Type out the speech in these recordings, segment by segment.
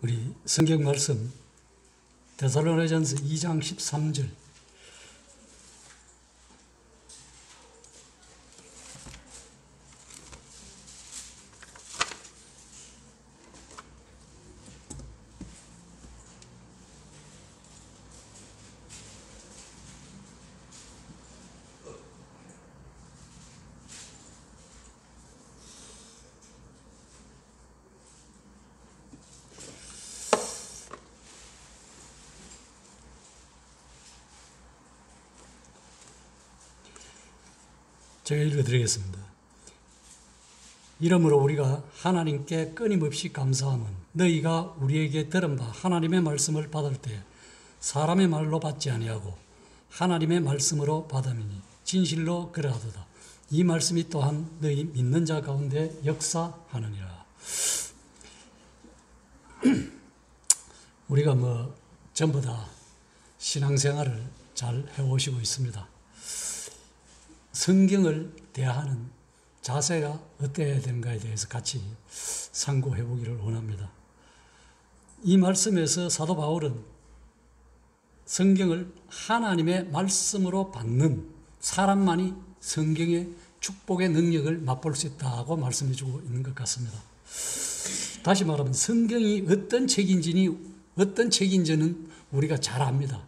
우리 성경 말씀 데살로니가전서 2장 13절. 제가 읽어드리겠습니다. 이러므로 우리가 하나님께 끊임없이 감사함은 너희가 우리에게 들은 바 하나님의 말씀을 받을 때 사람의 말로 받지 아니하고 하나님의 말씀으로 받음이니 진실로 그러하도다. 이 말씀이 또한 너희 믿는 자 가운데 역사하느니라. 우리가 전부 다 신앙생활을 잘 해오시고 있습니다. 성경을 대하는 자세가 어때야 되는가에 대해서 같이 상고해 보기를 원합니다. 이 말씀에서 사도 바울은 성경을 하나님의 말씀으로 받는 사람만이 성경의 축복의 능력을 맛볼 수 있다고 말씀해 주고 있는 것 같습니다. 다시 말하면 성경이 어떤 책인지는 우리가 잘 압니다.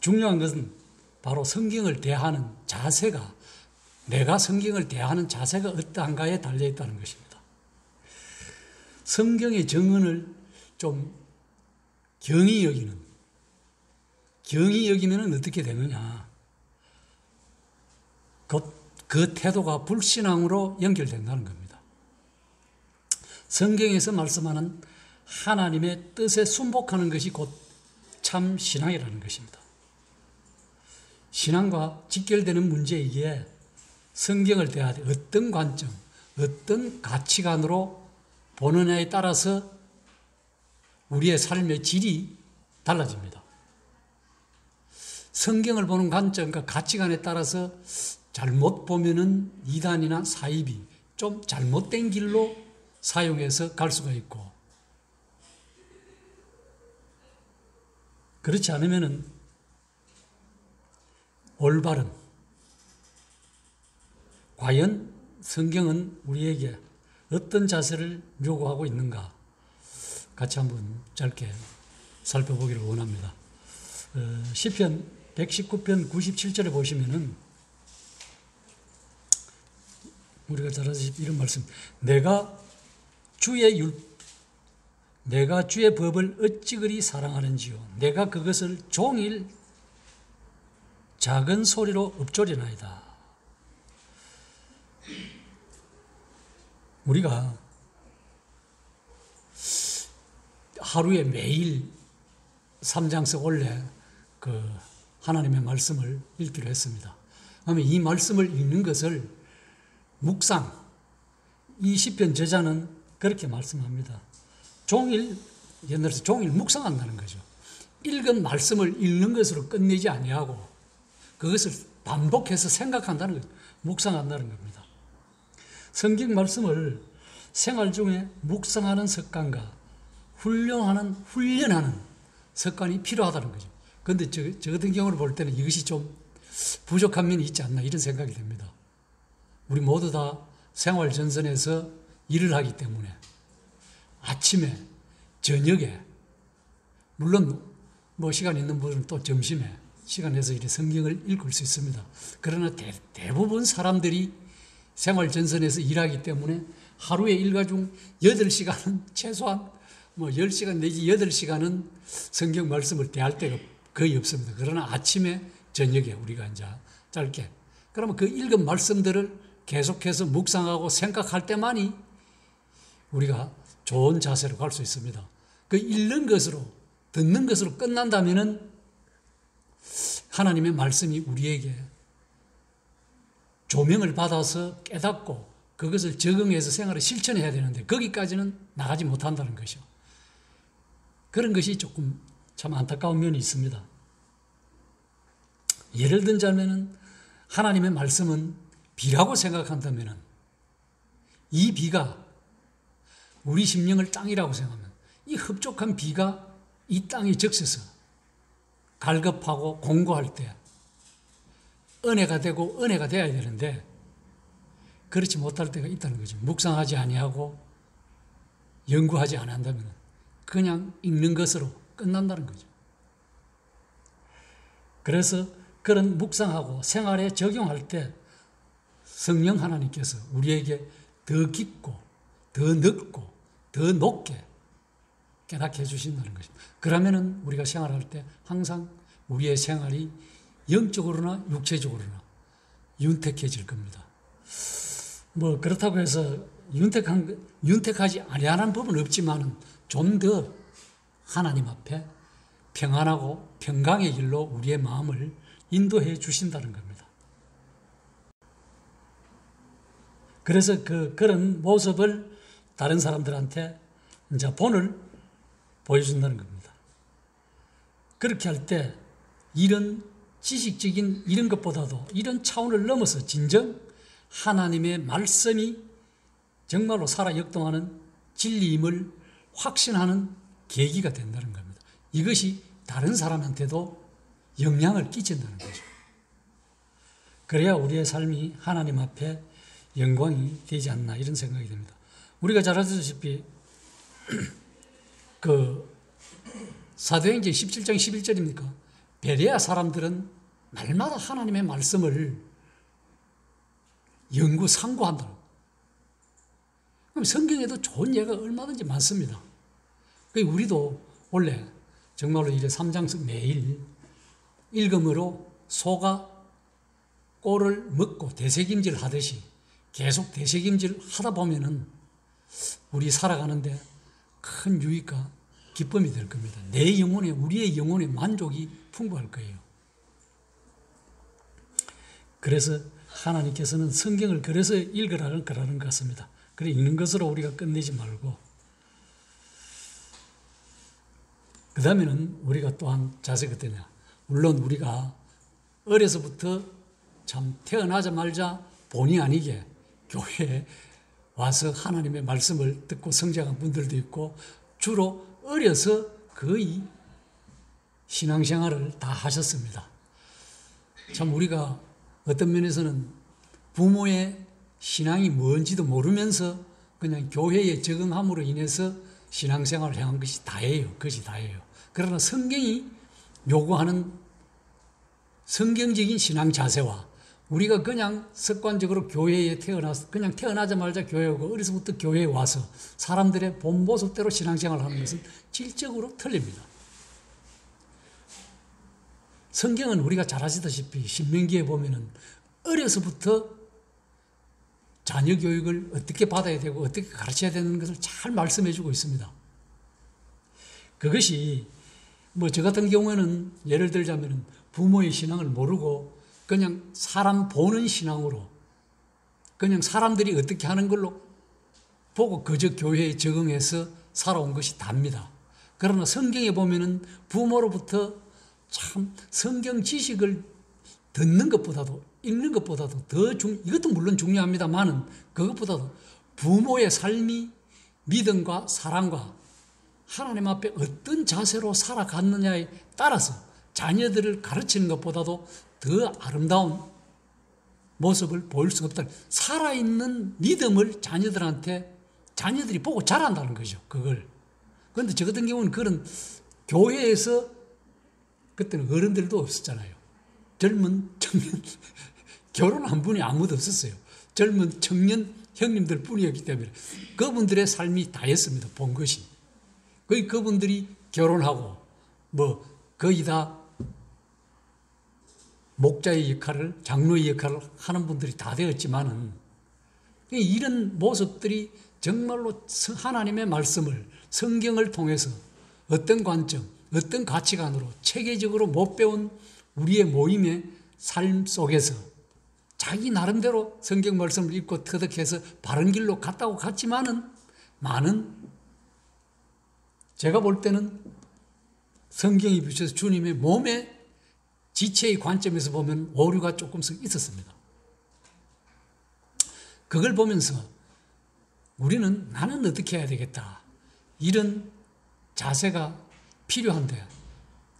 중요한 것은 바로 성경을 대하는 자세가, 내가 성경을 대하는 자세가 어떠한가에 달려있다는 것입니다. 성경의 정언을 좀 경히 여기면 어떻게 되느냐. 그 태도가 불신앙으로 연결된다는 겁니다. 성경에서 말씀하는 하나님의 뜻에 순복하는 것이 곧 참 신앙이라는 것입니다. 신앙과 직결되는 문제이기에 성경을 대할 때 어떤 관점, 어떤 가치관으로 보느냐에 따라서 우리의 삶의 질이 달라집니다. 성경을 보는 관점과 가치관에 따라서 잘못 보면은 이단이나 사이비, 좀 잘못된 길로 사용해서 갈 수가 있고, 그렇지 않으면은 올바른, 과연 성경은 우리에게 어떤 자세를 요구하고 있는가, 같이 한번 짧게 살펴보기를 원합니다. 시편 119편 97절에 보시면은 우리가 잘 아시는 이런 말씀, 내가 주의 법을 어찌 그리 사랑하는지요, 내가 그것을 종일 작은 소리로 읊조리나이다. 우리가 하루에 매일 3장씩 원래 하나님의 말씀을 읽기로 했습니다. 그러면 이 말씀을 읽는 것을 묵상, 이 시편 저자는 그렇게 말씀합니다. 옛날에서 종일 묵상한다는 거죠. 읽은 말씀을 읽는 것으로 끝내지 아니하고 그것을 반복해서 생각한다는 거죠. 묵상한다는 겁니다. 성경 말씀을 생활 중에 묵상하는 습관과 훈련하는 습관이 필요하다는 거죠. 그런데 저 같은 경우를 볼 때는 이것이 좀 부족한 면이 있지 않나 이런 생각이 듭니다. 우리 모두 다 생활 전선에서 일을 하기 때문에 아침에, 저녁에, 물론 시간 있는 분은 또 점심에 시간 내서 이렇게 성경을 읽을 수 있습니다. 그러나 대부분 사람들이 생활 전선에서 일하기 때문에 하루에 일과 중 8시간은 최소한 10시간 내지 8시간은 성경 말씀을 대할 때가 거의 없습니다. 그러나 아침에, 저녁에 우리가 이제 짧게. 그러면 그 읽은 말씀들을 계속해서 묵상하고 생각할 때만이 우리가 좋은 자세로 갈 수 있습니다. 그 읽는 것으로, 듣는 것으로 끝난다면은 하나님의 말씀이 우리에게 조명을 받아서 깨닫고 그것을 적응해서 생활에 실천해야 되는데 거기까지는 나가지 못한다는 것이요. 그런 것이 조금 참 안타까운 면이 있습니다. 예를 들자면은 하나님의 말씀은 비라고 생각한다면 이 비가 우리 심령을 땅이라고 생각하면 이 흡족한 비가 이 땅에 적셔서 갈급하고 공고할 때 은혜가 되고 은혜가 되어야 되는데 그렇지 못할 때가 있다는 거죠. 묵상하지 아니하고 연구하지 않는다면 그냥 읽는 것으로 끝난다는 거죠. 그래서 그런 묵상하고 생활에 적용할 때 성령 하나님께서 우리에게 더 깊고 더 넓고 더 높게 깨닫게 해주신다는 것입니다. 그러면은 우리가 생활할 때 항상 우리의 생활이 영적으로나 육체적으로나 윤택해질 겁니다. 뭐 그렇다고 해서 윤택하지 아니하는 법은 없지만은 좀 더 하나님 앞에 평안하고 평강의 길로 우리의 마음을 인도해 주신다는 겁니다. 그래서 그런 모습을 다른 사람들한테 이제 본을 보여준다는 겁니다. 그렇게 할 때 이런 지식적인 이런 것보다도 이런 차원을 넘어서 진정 하나님의 말씀이 정말로 살아 역동하는 진리임을 확신하는 계기가 된다는 겁니다. 이것이 다른 사람한테도 영향을 끼친다는 거죠. 그래야 우리의 삶이 하나님 앞에 영광이 되지 않나 이런 생각이 듭니다. 우리가 잘 아시다시피 사도행전 17장 11절입니까? 베레아 사람들은 날마다 하나님의 말씀을 연구 상고한다. 그럼 성경에도 좋은 예가 얼마든지 많습니다. 우리도 원래 정말로 이래 3장씩 매일 읽음으로 소가 꼴을 먹고 대새김질 하듯이 계속 대새김질 하다 보면은 우리 살아가는데 큰 유익과 기쁨이 될 겁니다. 우리의 영혼의 만족이 풍부할 거예요. 그래서 하나님께서는 성경을 그래서 읽으라는 것 같습니다. 그래 읽는 것으로 우리가 끝내지 말고 그 다음에는 우리가 또한 자세가 되냐. 물론 우리가 어려서부터 참 태어나자마자 본의 아니게 교회에 와서 하나님의 말씀을 듣고 성장한 분들도 있고 주로 어려서 거의 신앙생활을 다 하셨습니다. 참 우리가 어떤 면에서는 부모의 신앙이 뭔지도 모르면서 그냥 교회에 적응함으로 인해서 신앙생활을 행한 것이 다예요. 그것이 다예요. 그러나 성경이 요구하는 성경적인 신앙 자세와 우리가 그냥 습관적으로 교회에 그냥 태어나자마자 교회에 오고 어려서부터 교회에 와서 사람들의 본 모습대로 신앙생활을 하는 것은 질적으로 틀립니다. 성경은 우리가 잘 아시다시피 신명기에 보면은 어려서부터 자녀 교육을 어떻게 받아야 되고 어떻게 가르쳐야 되는 것을 잘 말씀해 주고 있습니다. 그것이 저 같은 경우에는 예를 들자면 부모의 신앙을 모르고 그냥 사람 보는 신앙으로 그냥 사람들이 어떻게 하는 걸로 보고 그저 교회에 적응해서 살아온 것이 답니다. 그러나 성경에 보면은 부모로부터 참 성경 지식을 듣는 것보다도 읽는 것보다도 이것도 물론 중요합니다만은 그것보다도 부모의 삶이 믿음과 사랑과 하나님 앞에 어떤 자세로 살아갔느냐에 따라서 자녀들을 가르치는 것보다도 더 아름다운 모습을 보일 수가 없다. 살아있는 믿음을 자녀들이 보고 자란다는 거죠. 그걸. 그런데 저 같은 경우는 그런 교회에서 그때는 어른들도 없었잖아요. 젊은 청년, 결혼한 분이 아무도 없었어요. 젊은 청년 형님들 뿐이었기 때문에 그분들의 삶이 다였습니다. 본 것이. 거의 그분들이 결혼하고 거의 다 목자의 역할을, 장로의 역할을 하는 분들이 다 되었지만은 이런 모습들이 정말로 하나님의 말씀을 성경을 통해서 어떤 관점, 어떤 가치관으로 체계적으로 못 배운 우리의 모임의 삶 속에서 자기 나름대로 성경 말씀을 읽고 터득해서 바른 길로 갔다고 갔지만은 많은 제가 볼 때는 성경이 비춰서 주님의 몸에 지체의 관점에서 보면 오류가 조금씩 있었습니다. 그걸 보면서 우리는 나는 어떻게 해야 되겠다. 이런 자세가 필요한데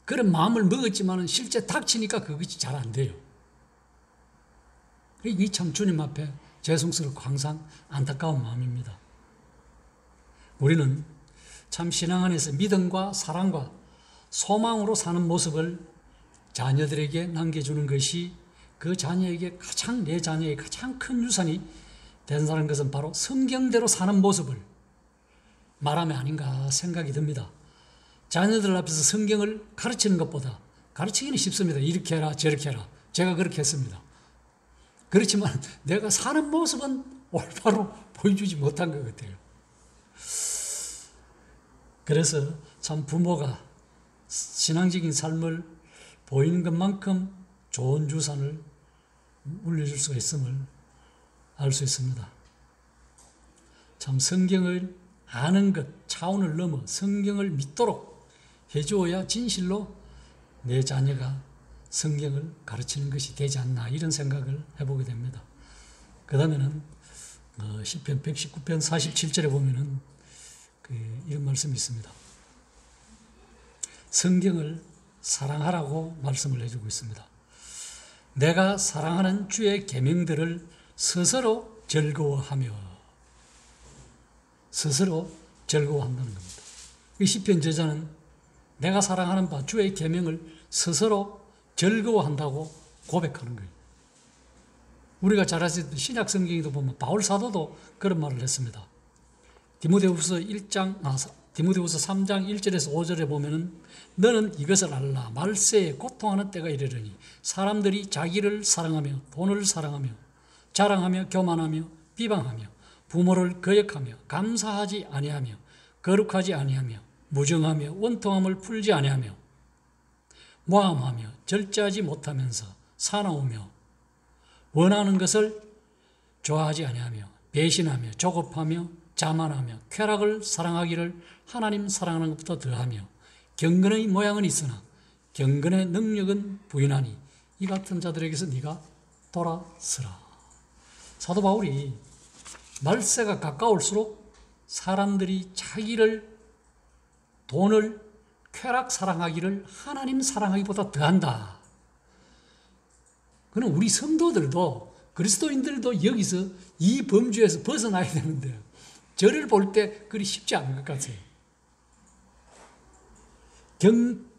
그런 마음을 먹었지만 실제 닥치니까 그것이 잘 안 돼요. 이게 참 주님 앞에 죄송스럽고 항상 안타까운 마음입니다. 우리는 참 신앙 안에서 믿음과 사랑과 소망으로 사는 모습을 자녀들에게 남겨주는 것이 그 자녀에게 내 자녀의 가장 큰 유산이 된다는 것은 바로 성경대로 사는 모습을 말하면 아닌가 생각이 듭니다. 자녀들 앞에서 성경을 가르치는 것보다 가르치기는 쉽습니다. 이렇게 해라 저렇게 해라. 제가 그렇게 했습니다. 그렇지만 내가 사는 모습은 올바로 보여주지 못한 것 같아요. 그래서 참 부모가 신앙적인 삶을 보이는 것만큼 좋은 유산을 물려줄 수가 있음을 알 수 있습니다. 참 성경을 아는 것 차원을 넘어 성경을 믿도록 해주어야 진실로 내 자녀가 성경을 가르치는 것이 되지 않나 이런 생각을 해보게 됩니다. 그 다음에는 시편 119편 47절에 보면은 이런 말씀이 있습니다. 성경을 사랑하라고 말씀을 해주고 있습니다. 내가 사랑하는 주의 계명들을 스스로 즐거워하며 스스로 즐거워한다는 겁니다. 이 시편 저자는 내가 사랑하는 바 주의 계명을 스스로 즐거워한다고 고백하는 거예요. 우리가 잘 아시는 신약 성경에도 보면 바울 사도도 그런 말을 했습니다. 디모데후서 3장 1절에서 5절에 보면은 너는 이것을 알라. 말세에 고통하는 때가 이르려니 사람들이 자기를 사랑하며 돈을 사랑하며 자랑하며 교만하며 비방하며 부모를 거역하며 감사하지 아니하며 거룩하지 아니하며 무정하며 원통함을 풀지 아니하며 모함하며 절제하지 못하면서 사나우며 원하는 것을 좋아하지 아니하며 배신하며 조급하며 자만하며 쾌락을 사랑하기를 하나님 사랑하는 것보다 더하며 경건의 모양은 있으나 경건의 능력은 부인하니 이 같은 자들에게서 네가 돌아서라. 사도 바울이 말세가 가까울수록 사람들이 자기를 돈을 쾌락 사랑하기를 하나님 사랑하기보다 더한다. 그는 우리 성도들도 그리스도인들도 여기서 이 범주에서 벗어나야 되는데 저를 볼 때 그리 쉽지 않은 것 같아요.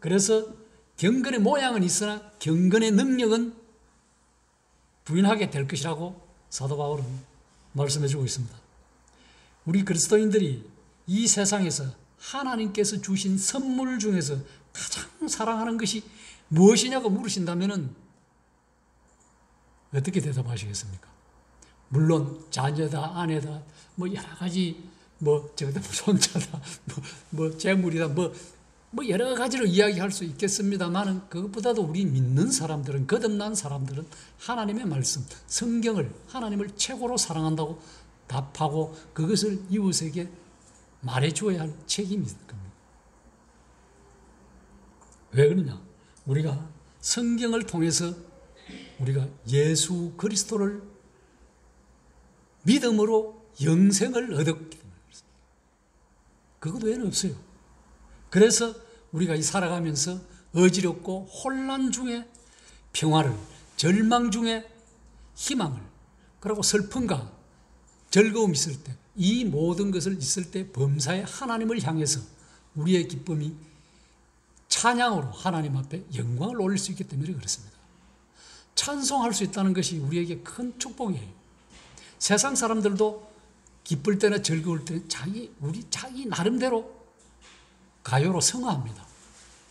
그래서 경건의 모양은 있으나 경건의 능력은 부인하게 될 것이라고 사도 바울은 말씀해주고 있습니다. 우리 그리스도인들이 이 세상에서 하나님께서 주신 선물 중에서 가장 사랑하는 것이 무엇이냐고 물으신다면 어떻게 대답하시겠습니까? 물론 자녀다, 아내다, 여러 가지 손자다, 재물이다, 여러 가지로 이야기할 수 있겠습니다만 그것보다도 우리 믿는 사람들은 거듭난 사람들은 하나님의 말씀, 성경을 하나님을 최고로 사랑한다고 답하고 그것을 이웃에게 말해줘야 할 책임이 있을 겁니다. 왜 그러냐? 우리가 성경을 통해서 우리가 예수 그리스도를 믿음으로 영생을 얻었기 때문에 그렇습니다. 그것 외에는 없어요. 그래서 우리가 살아가면서 어지럽고 혼란 중에 평화를, 절망 중에 희망을, 그리고 슬픔과 즐거움이 있을 때, 이 모든 것을 있을 때 범사의 하나님을 향해서 우리의 기쁨이 찬양으로 하나님 앞에 영광을 올릴 수 있기 때문에 그렇습니다. 찬송할 수 있다는 것이 우리에게 큰 축복이에요. 세상 사람들도 기쁠 때나 즐거울 때 자기 나름대로 가요로 성화합니다.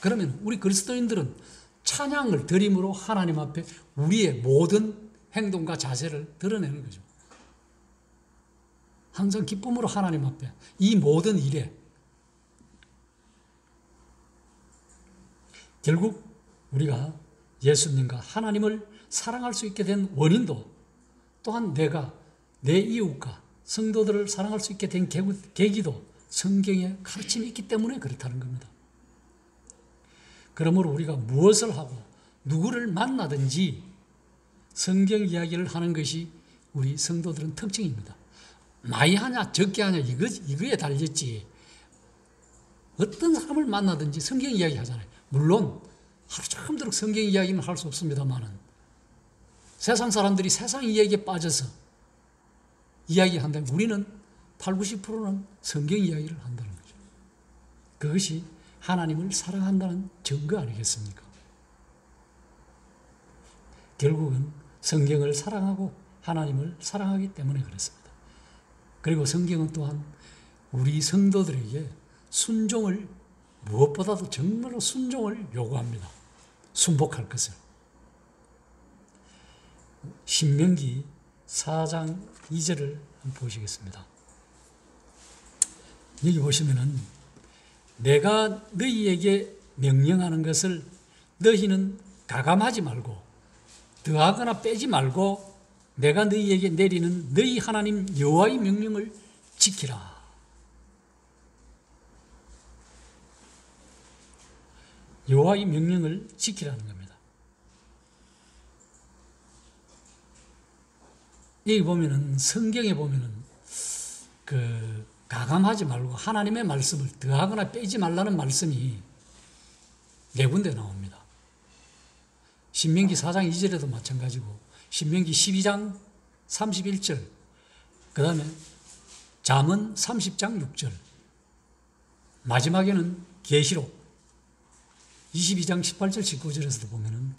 그러면 우리 그리스도인들은 찬양을 드림으로 하나님 앞에 우리의 모든 행동과 자세를 드러내는 거죠. 항상 기쁨으로 하나님 앞에 이 모든 일에 결국 우리가 예수님과 하나님을 사랑할 수 있게 된 원인도 또한 내가 내 이웃과 성도들을 사랑할 수 있게 된 계기도 성경의 가르침이 있기 때문에 그렇다는 겁니다. 그러므로 우리가 무엇을 하고 누구를 만나든지 성경 이야기를 하는 것이 우리 성도들은 특징입니다. 많이 하냐 적게 하냐 이거에 달렸지. 어떤 사람을 만나든지 성경 이야기 하잖아요. 물론 하루 종일 성경 이야기는 할 수 없습니다만은 세상 사람들이 세상 이야기에 빠져서 이야기한다면 우리는 8, 90%는 성경 이야기를 한다는 거죠. 그것이 하나님을 사랑한다는 증거 아니겠습니까? 결국은 성경을 사랑하고 하나님을 사랑하기 때문에 그렇습니다. 그리고 성경은 또한 우리 성도들에게 순종을 무엇보다도 정말로 순종을 요구합니다. 순복할 것을. 신명기 4장 2절을 한번 보시겠습니다. 여기 보시면은 내가 너희에게 명령하는 것을 너희는 가감하지 말고 더하거나 빼지 말고 내가 너희에게 내리는 너희 하나님 여호와의 명령을 지키라. 여호와의 명령을 지키라는 겁니다. 여기 보면은 성경에 보면은 가감하지 말고 하나님의 말씀을 더하거나 빼지 말라는 말씀이 네 군데 나옵니다. 신명기 4장 2절에도 마찬가지고 신명기 12장 31절 그 다음에 잠언 30장 6절 마지막에는 계시록 22장 18절 19절에서도 보면은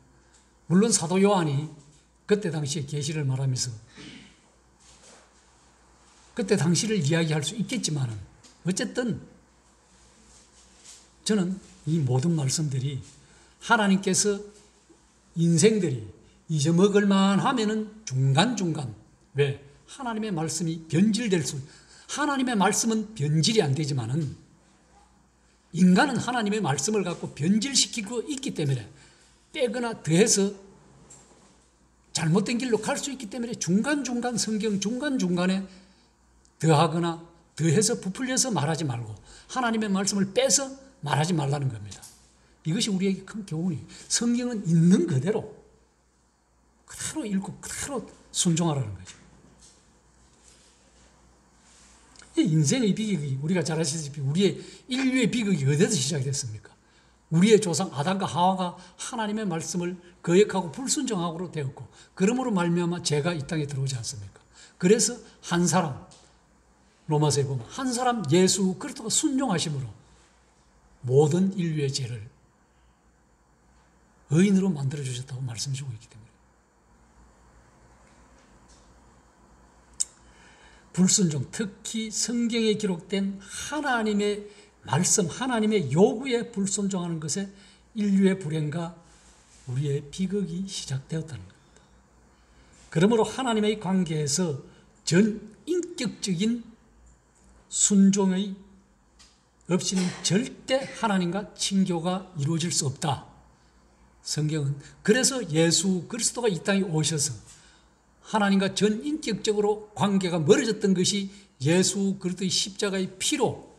물론 사도 요한이 그때 당시에 계시를 말하면서 그때 당시를 이야기할 수 있겠지만은 어쨌든 저는 이 모든 말씀들이 하나님께서 인생들이 잊어먹을 만하면은 중간중간 왜? 하나님의 말씀이 변질될 하나님의 말씀은 변질이 안 되지만은 인간은 하나님의 말씀을 갖고 변질시키고 있기 때문에 빼거나 더해서 잘못된 길로 갈 수 있기 때문에 중간중간 성경 중간중간에 더하거나 더해서 부풀려서 말하지 말고 하나님의 말씀을 빼서 말하지 말라는 겁니다. 이것이 우리에게 큰 교훈이에요. 성경은 있는 그대로 읽고 그대로 순종하라는 거죠. 인생의 비극이 우리가 잘 아시다시피 우리의 인류의 비극이 어디서 시작이 됐습니까? 우리의 조상 아담과 하와가 하나님의 말씀을 거역하고 불순종하고 되었고 그러므로 말미암아 죄가 이 땅에 들어오지 않습니까? 그래서 한 사람 로마서에 보면 한 사람 예수 그리스도가 순종하심으로 모든 인류의 죄를 의인으로 만들어주셨다고 말씀해주고 있기 때문에 불순종, 특히 성경에 기록된 하나님의 말씀, 하나님의 요구에 불순종하는 것에 인류의 불행과 우리의 비극이 시작되었다는 겁니다. 그러므로 하나님의 관계에서 전인격적인 순종의 없이는 절대 하나님과 친교가 이루어질 수 없다. 성경은 그래서 예수 그리스도가 이 땅에 오셔서 하나님과 전인격적으로 관계가 멀어졌던 것이 예수 그리스도의 십자가의 피로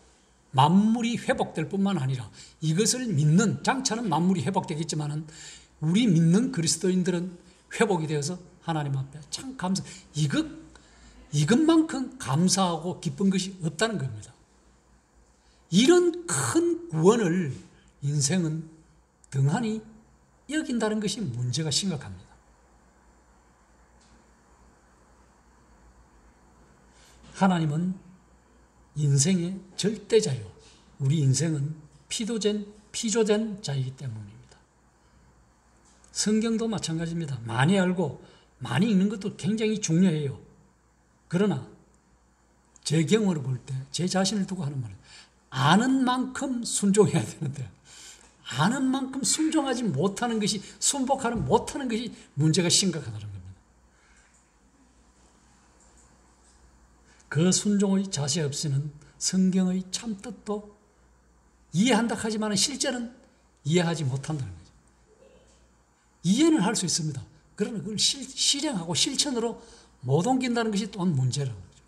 만물이 회복될 뿐만 아니라 이것을 믿는 장차는 만물이 회복되겠지만은 우리 믿는 그리스도인들은 회복이 되어서 하나님 앞에 참 이것만큼 감사하고 기쁜 것이 없다는 겁니다. 이런 큰 구원을 인생은 등한히 여긴다는 것이 문제가 심각합니다. 하나님은 인생의 절대자요. 우리 인생은 피조된 자이기 때문입니다. 성경도 마찬가지입니다. 많이 알고 많이 읽는 것도 굉장히 중요해요. 그러나 제 경험을 볼 때 제 자신을 두고 하는 말은 아는 만큼 순종해야 되는데 아는 만큼 순종하지 못하는 것이 순복하는 못하는 것이 문제가 심각하다는 겁니다. 그 순종의 자세 없이는 성경의 참뜻도 이해한다 하지만 실제는 이해하지 못한다는 거죠. 이해는 할 수 있습니다. 그러나 그걸 실행하고 실천으로 못 옮긴다는 것이 또한 문제라는 거죠.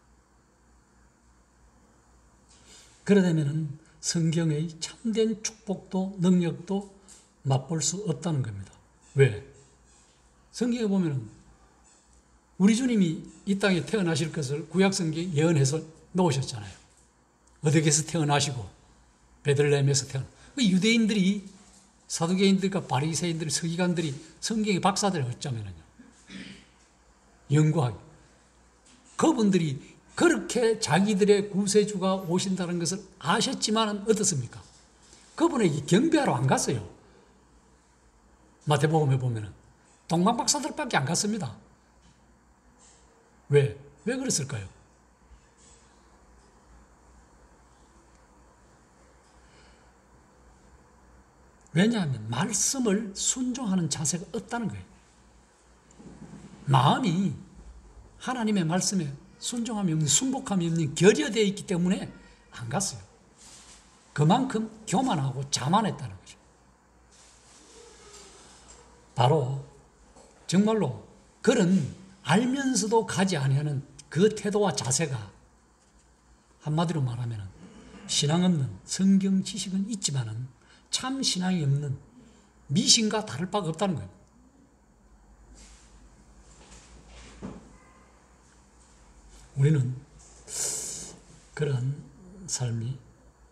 그러다면 성경의 참된 축복도 능력도 맛볼 수 없다는 겁니다. 왜? 성경에 보면은 우리 주님이 이 땅에 태어나실 것을 구약성경에 예언해서 놓으셨잖아요. 어디에서 태어나시고 베들레헴에서 태어나. 유대인들이 사두개인들과 바리새인들, 서기관들이 성경의 박사들을 어쩌면은요. 연구하기. 그분들이 그렇게 자기들의 구세주가 오신다는 것을 아셨지만 어떻습니까? 그분에게 경배하러 안 갔어요. 마태복음에 보면은 동방 박사들밖에 안 갔습니다. 왜? 왜 그랬을까요? 왜냐하면 말씀을 순종하는 자세가 없다는 거예요. 마음이 하나님의 말씀에 순종함이 없는, 순복함이 없는 결여되어 있기 때문에 안 갔어요. 그만큼 교만하고 자만했다는 거죠. 바로 정말로 그런 알면서도 가지 아니하는 그 태도와 자세가 한마디로 말하면 신앙 없는, 성경 지식은 있지만은 참 신앙이 없는 미신과 다를 바가 없다는 거예요. 우리는 그런 삶이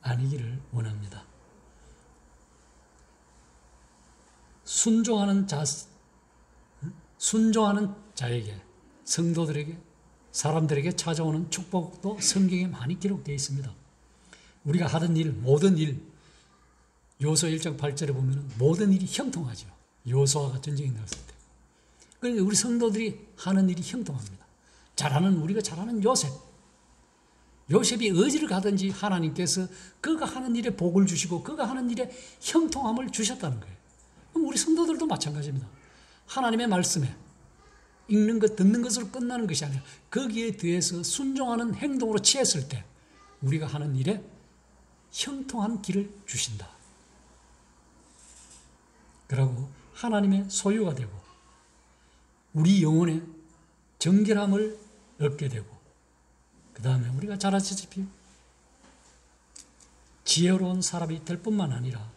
아니기를 원합니다. 순종하는 자에게, 성도들에게, 사람들에게 찾아오는 축복도 성경에 많이 기록되어 있습니다. 우리가 하던 일, 모든 일, 요소 1장 8절에 보면 모든 일이 형통하죠. 요소아가 전쟁에 나갔을 때. 그러니까 우리 성도들이 하는 일이 형통합니다. 우리가 잘하는 요셉이 어디를 가든지 하나님께서 그가 하는 일에 복을 주시고 그가 하는 일에 형통함을 주셨다는 거예요. 그럼 우리 성도들도 마찬가지입니다. 하나님의 말씀에 읽는 것, 듣는 것으로 끝나는 것이 아니라 거기에 대해서 순종하는 행동으로 취했을 때 우리가 하는 일에 형통한 길을 주신다. 그리고 하나님의 소유가 되고 우리 영혼의 정결함을 얻게 되고 그 다음에 우리가 잘 아시다시피 지혜로운 사람이 될 뿐만 아니라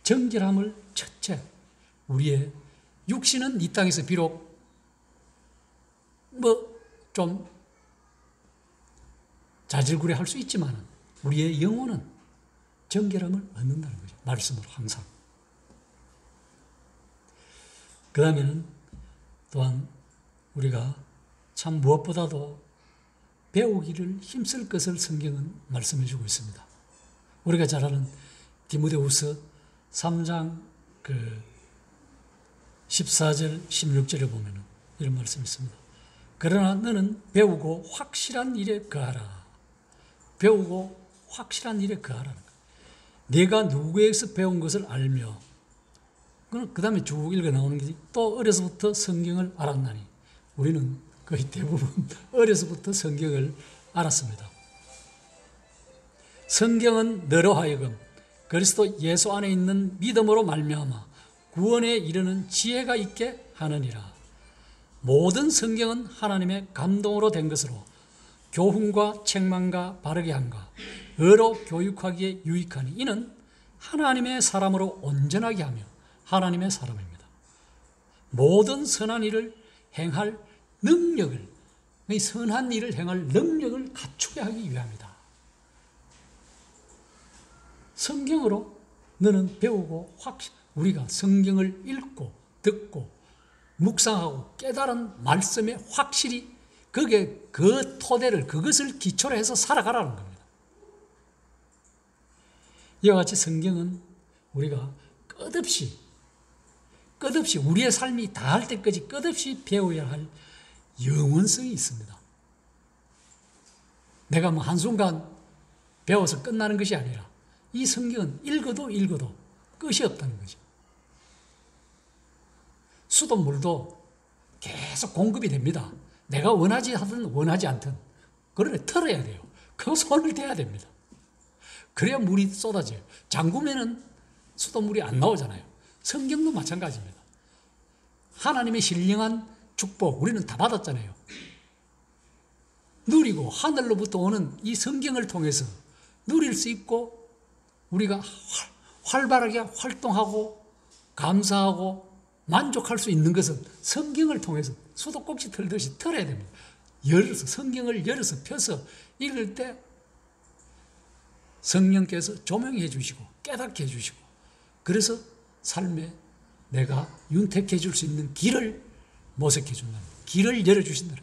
정결함을 첫째 우리의 육신은 이 땅에서 비록 좀 자질구레할 수 있지만 우리의 영혼은 정결함을 얻는다는 거죠. 말씀으로 항상. 그 다음에는 또한 우리가 참 무엇보다도 배우기를 힘쓸 것을 성경은 말씀해 주고 있습니다. 우리가 잘 아는 디모데후서 3장 14절 16절에 보면 이런 말씀이 있습니다. 그러나 너는 배우고 확실한 일에 거하라. 배우고 확실한 일에 거하라는 거예요. 내가 누구에게서 배운 것을 알며 그 다음에 쭉 읽어 나오는 게 또 어려서부터 성경을 알았나니 우리는 거의 대부분 어려서부터 성경을 알았습니다. 성경은 너로 하여금 그리스도 예수 안에 있는 믿음으로 말미암아 구원에 이르는 지혜가 있게 하느니라. 모든 성경은 하나님의 감동으로 된 것으로 교훈과 책망과 바르게 함과 의로 교육하기에 유익하니 이는 하나님의 사람으로 온전하게 하며 하나님의 사람입니다. 모든 선한 일을 행할 능력을, 선한 일을 행할 능력을 갖추게 하기 위함이다. 성경으로 너는 배우고 우리가 성경을 읽고 듣고 묵상하고 깨달은 말씀에 확실히 그 토대를 그것을 기초로 해서 살아가라는 겁니다. 이와 같이 성경은 우리가 끝없이 우리의 삶이 다할 때까지 끝없이 배워야 할 영원성이 있습니다. 내가 한순간 배워서 끝나는 것이 아니라 이 성경은 읽어도 끝이 없다는 거죠. 수돗물도 계속 공급이 됩니다. 내가 원하지 하든 원하지 않든 그러나 털어야 돼요. 그 손을 대야 됩니다. 그래야 물이 쏟아져요. 잠그면은 수돗물이 안 나오잖아요. 성경도 마찬가지입니다. 하나님의 신령한 축복 우리는 다 받았잖아요. 누리고 하늘로부터 오는 이 성경을 통해서 누릴 수 있고 우리가 활발하게 활동하고 감사하고 만족할 수 있는 것은 성경을 통해서 수도꼭지 틀듯이 틀어야 됩니다. 열어서, 성경을 열어서 펴서 읽을 때 성령께서 조명해 주시고 깨닫게 해 주시고, 그래서 삶에 내가 윤택해 줄 수 있는 길을 모색해 준다. 길을 열어 주신다.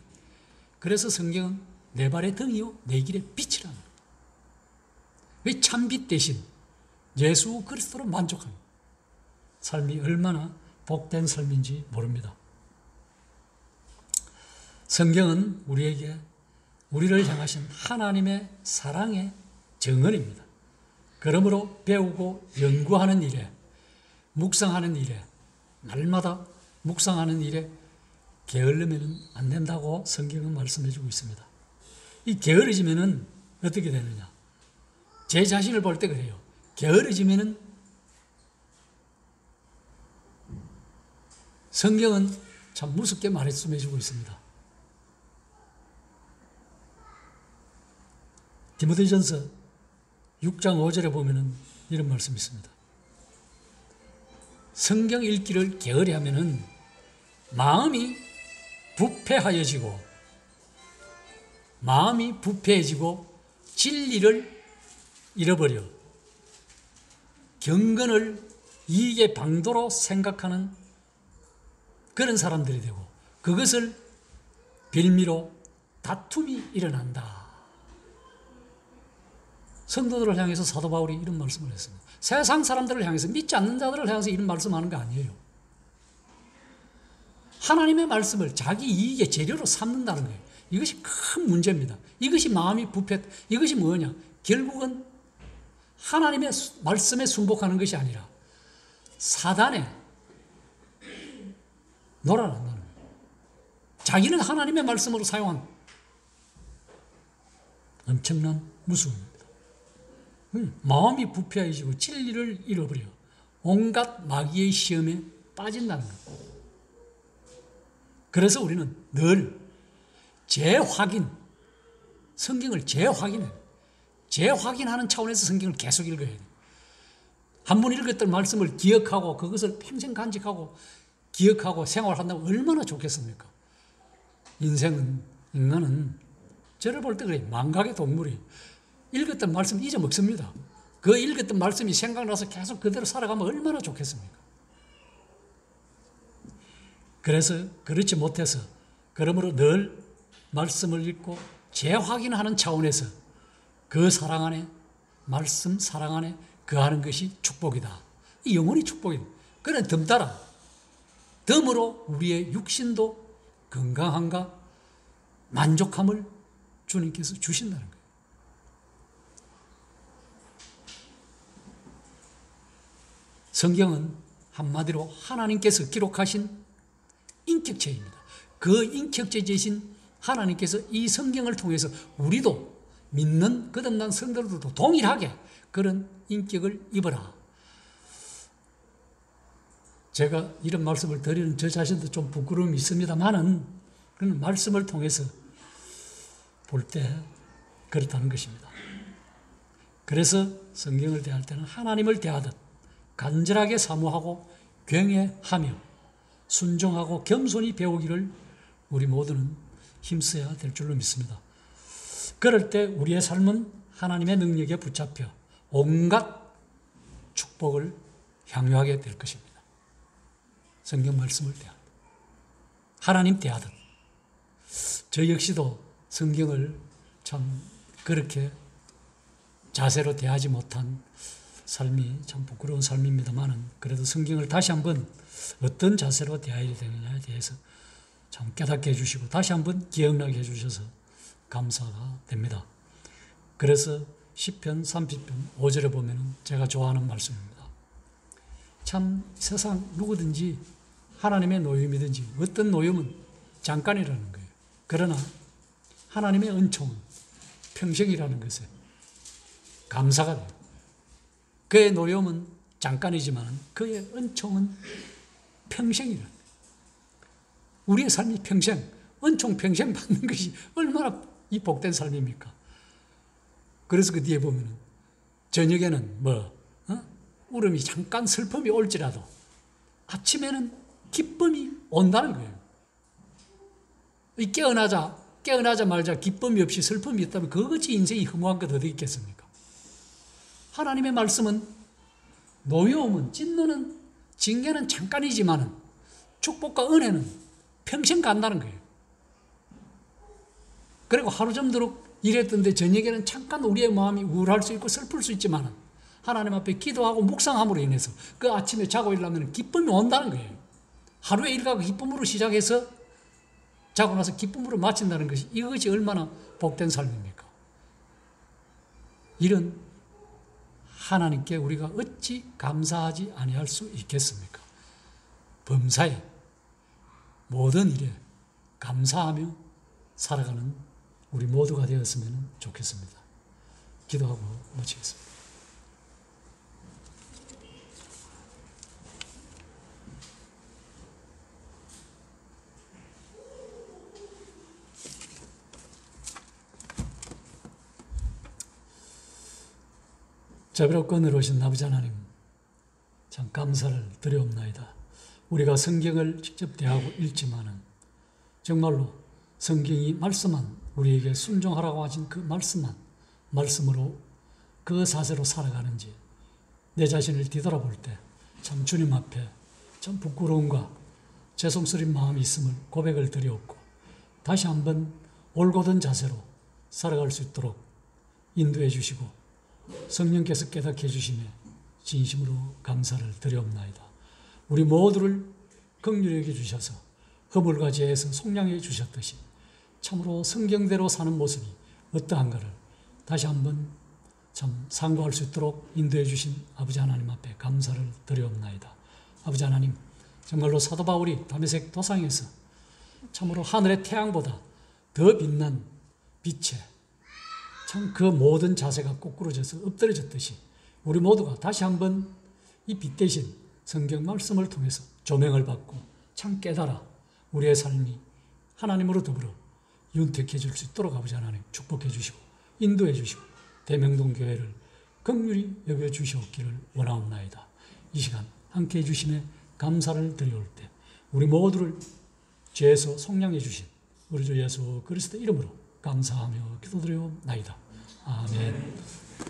그래서 성경은 내 발의 등이요 내 길의 빛이라는 거예요. 왜 참빛 대신 예수 그리스도로 만족하는 삶이 얼마나 복된 삶인지 모릅니다. 성경은 우리를 향하신 하나님의 사랑의 정언입니다. 그러므로 배우고 연구하는 일에, 묵상하는 일에, 날마다 묵상하는 일에 게을르면 안 된다고 성경은 말씀해 주고 있습니다. 이 게으르지면은 어떻게 되느냐? 제 자신을 볼 때 그래요. 게으르지면은 성경은 참 무섭게 말씀해 주고 있습니다. 디모데전서 6장 5절에 보면은 이런 말씀이 있습니다. 성경 읽기를 게으리 하면은 마음이 부패해지고 진리를 잃어버려 경건을 이익의 방도로 생각하는 그런 사람들이 되고, 그것을 빌미로 다툼이 일어난다. 성도들을 향해서 사도 바울이 이런 말씀을 했습니다. 세상 사람들을 향해서, 믿지 않는 자들을 향해서 이런 말씀하는 거 아니에요. 하나님의 말씀을 자기 이익의 재료로 삼는다는 거예요. 이것이 큰 문제입니다. 이것이 마음이 이것이 뭐냐? 결국은 하나님의 말씀에 순복하는 것이 아니라 사단의 놀아난다는 거예요. 자기는 하나님의 말씀으로 사용한 엄청난 무서움입니다. 마음이 부패해지고 진리를 잃어버려 온갖 마귀의 시험에 빠진다는 거예요. 그래서 우리는 늘 성경을 재확인하는 차원에서 성경을 계속 읽어야 돼요. 한 번 읽었던 말씀을 기억하고 그것을 평생 간직하고 기억하고 생활한다면 얼마나 좋겠습니까? 인간은 저를 볼 때 그래요. 망각의 동물이에요. 읽었던 말씀 잊어먹습니다. 그 읽었던 말씀이 생각나서 계속 그대로 살아가면 얼마나 좋겠습니까? 그래서 그렇지 못해서, 그러므로 늘 말씀을 읽고 재확인하는 차원에서 그 사랑 안에, 말씀 사랑 안에 거하는 것이 축복이다. 이 영혼이 축복이다. 그는 덤따라 덤으로 우리의 육신도 건강함과 만족함을 주님께서 주신다는 거예요. 성경은 한마디로 하나님께서 기록하신 인격체입니다. 그 인격체이신 하나님께서 이 성경을 통해서 우리도 믿는 거듭난 성도들도 동일하게 그런 인격을 입어라. 제가 이런 말씀을 드리는 저 자신도 좀 부끄러움이 있습니다만은 그런 말씀을 통해서 볼 때 그렇다는 것입니다. 그래서 성경을 대할 때는 하나님을 대하듯 간절하게 사모하고 경외하며 순종하고 겸손히 배우기를 우리 모두는 힘써야 될 줄로 믿습니다. 그럴 때 우리의 삶은 하나님의 능력에 붙잡혀 온갖 축복을 향유하게 될 것입니다. 성경 말씀을 대하듯, 하나님 대하듯. 저 역시도 성경을 참 그렇게 자세로 대하지 못한 삶이 참 부끄러운 삶입니다만은, 그래도 성경을 다시 한번 어떤 자세로 대해야 되느냐에 대해서 참 깨닫게 해주시고 다시 한번 기억나게 해주셔서 감사가 됩니다. 그래서 시편 30편 5절에 보면 제가 좋아하는 말씀입니다. 참 세상 누구든지 하나님의 노임이든지 어떤 노임은 잠깐이라는 거예요. 그러나 하나님의 은총은 평생이라는 것에 감사가 돼요. 그의 노임은 잠깐이지만 그의 은총은 평생이라는 거예요. 우리의 삶이 평생, 은총 평생 받는 것이 얼마나 이 복된 삶입니까? 그래서 그 뒤에 보면은 저녁에는 울음이 잠깐 슬픔이 올지라도 아침에는 기쁨이 온다는 거예요. 이 깨어나자마자 기쁨이 없이 슬픔이 있다면 그것이 인생이 허무한 것 어디 있겠습니까? 하나님의 말씀은 노여움은, 진노는, 징계는 잠깐이지만 축복과 은혜는 평생 간다는 거예요. 그리고 하루 정도록 일했던데 저녁에는 잠깐 우리의 마음이 우울할 수 있고 슬플 수 있지만 하나님 앞에 기도하고 묵상함으로 인해서 그 아침에 자고 일어나면 기쁨이 온다는 거예요. 하루의 일과가 기쁨으로 시작해서 자고 나서 기쁨으로 마친다는 것이, 이것이 얼마나 복된 삶입니까? 이런 하나님께 우리가 어찌 감사하지 아니할 수 있겠습니까? 범사에 모든 일에 감사하며 살아가는 우리 모두가 되었으면 좋겠습니다. 기도하고 마치겠습니다. 자비롭고 은혜로우신 아버지 하나님, 참 감사를 드려옵나이다. 우리가 성경을 직접 대하고 읽지만은 정말로 성경이 말씀한, 우리에게 순종하라고 하신 그 말씀만, 말씀으로 그 사세로 살아가는지 내 자신을 뒤돌아볼 때 참 주님 앞에 참 부끄러움과 죄송스러운 마음이 있음을 고백을 드리옵고, 다시 한번 올곧은 자세로 살아갈 수 있도록 인도해 주시고 성령께서 깨닫게 해주심에 진심으로 감사를 드려옵나이다. 우리 모두를 긍휼히 여겨주셔서 허물과 죄에서 속량해 주셨듯이 참으로 성경대로 사는 모습이 어떠한가를 다시 한번 참 상고할 수 있도록 인도해 주신 아버지 하나님 앞에 감사를 드려옵나이다. 아버지 하나님, 정말로 사도 바울이 다메섹 도상에서 참으로 하늘의 태양보다 더 빛난 빛에 참 그 모든 자세가 꼬꾸러져서 엎드려졌듯이 우리 모두가 다시 한번 이 빛 대신 성경 말씀을 통해서 조명을 받고 참 깨달아 우리의 삶이 하나님으로 더불어 윤택해 줄 수 있도록 아버지 하나님 축복해 주시고 인도해 주시고 대명동 교회를 긍휼히 여겨 주시옵기를 원하옵나이다. 이 시간 함께해 주심에 감사를 드려올 때 우리 모두를 죄에서 속량해 주신 우리 주 예수 그리스도 이름으로 감사하며 기도드려옵나이다. 아멘.